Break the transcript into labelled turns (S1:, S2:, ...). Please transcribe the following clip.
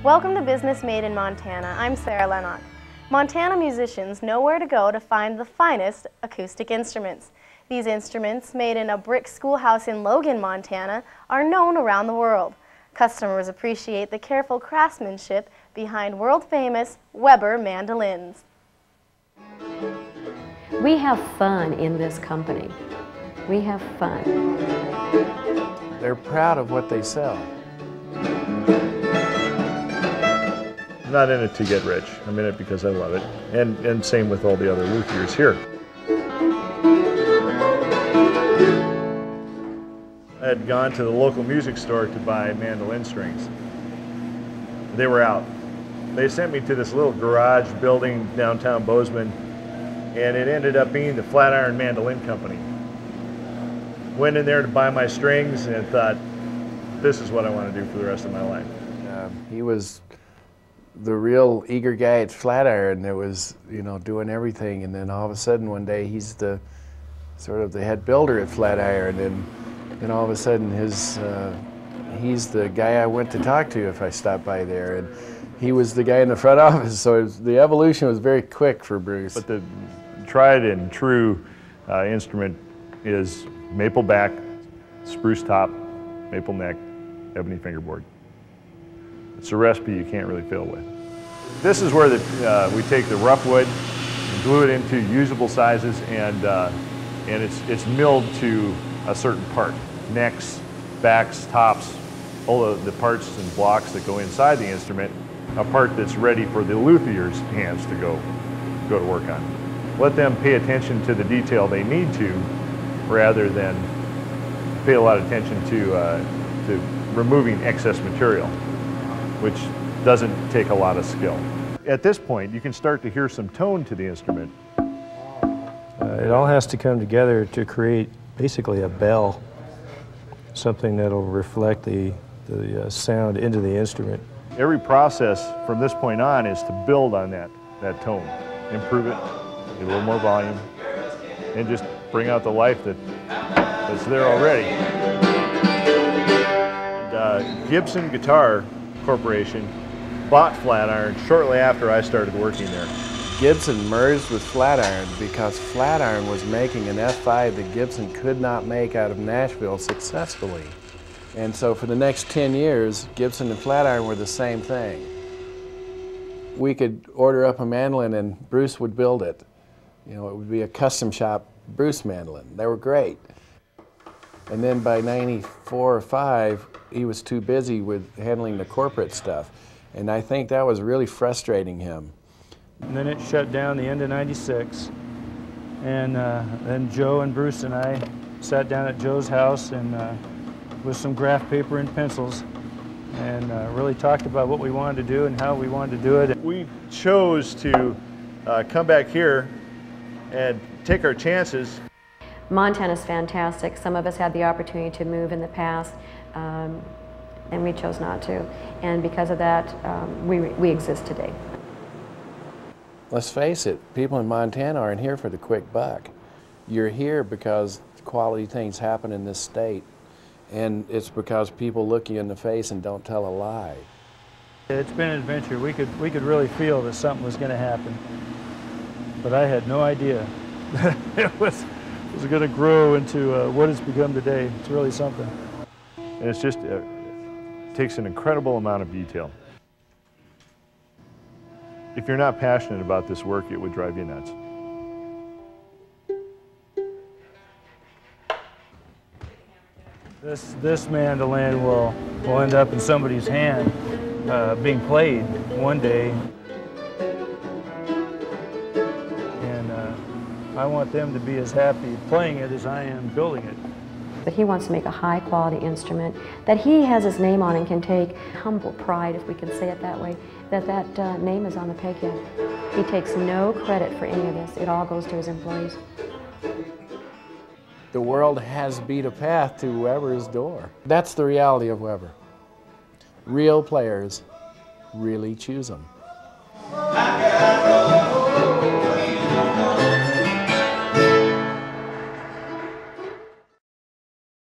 S1: Welcome to Business Made in Montana. I'm Sarah Lennox. Montana musicians know where to go to find the finest acoustic instruments. These instruments, made in a brick schoolhouse in Logan, Montana, are known around the world. Customers appreciate the careful craftsmanship behind world-famous Weber mandolins.
S2: We have fun in this company. We have fun.
S3: They're proud of what they sell.
S4: I'm not in it to get rich. I'm in it because I love it. And same with all the other luthiers here. I had gone to the local music store to buy mandolin strings. They were out. They sent me to this little garage building downtown Bozeman, and it ended up being the Flatiron Mandolin Company. Went in there to buy my strings and thought, this is what I want to do for the rest of my life.
S3: He was the real eager guy at Flatiron that was, doing everything, and then all of a sudden one day he's the sort of the head builder at Flatiron, and then all of a sudden he's the guy I went to talk to if I stopped by there, and he was the guy in the front office, so the evolution was very quick for Bruce.
S4: But the tried and true instrument is maple back, spruce top, maple neck, ebony fingerboard. It's a recipe you can't really fail with. This is where we take the rough wood and glue it into usable sizes, and it's milled to a certain part. Necks, backs, tops, all the parts and blocks that go inside the instrument, a part that's ready for the luthier's hands to go to work on. Let them pay attention to the detail they need to, rather than pay a lot of attention to removing excess material, which doesn't take a lot of skill. At this point, you can start to hear some tone to the instrument.
S5: It all has to come together to create basically a bell, something that'll reflect the sound into the instrument.
S4: Every process from this point on is to build on that tone, improve it, get a little more volume, and just bring out the life that's there already. Gibson Guitar Corporation bought Flatiron shortly after I started working there.
S3: Gibson merged with Flatiron because Flatiron was making an F5 that Gibson could not make out of Nashville successfully. And so for the next 10 years, Gibson and Flatiron were the same thing. We could order up a mandolin and Bruce would build it. It would be a custom shop Bruce mandolin. They were great. And then by 94 or 5, he was too busy with handling the corporate stuff. And I think that was really frustrating him.
S5: And then it shut down the end of '96. And then Joe and Bruce and I sat down at Joe's house and with some graph paper and pencils and really talked about what we wanted to do and how we wanted to do it.
S4: We chose to come back here and take our chances.
S2: Montana's fantastic. Some of us had the opportunity to move in the past, and we chose not to. And because of that, we exist today.
S3: Let's face it, people in Montana aren't here for the quick buck. You're here because quality things happen in this state, and it's because people look you in the face and don't tell a lie.
S5: It's been an adventure. We could really feel that something was going to happen, but I had no idea that it was going to grow into what it's become today. It's really something.
S4: And it's just, it takes an incredible amount of detail. If you're not passionate about this work, it would drive you nuts.
S5: This mandolin will end up in somebody's hand being played one day. And I want them to be as happy playing it as I am building it.
S2: But he wants to make a high-quality instrument that he has his name on and can take humble pride, if we can say it that way, that name is on the peg head. He takes no credit for any of this. It all goes to his employees.
S3: The world has beat a path to Weber's door. That's the reality of Weber. Real players really choose them.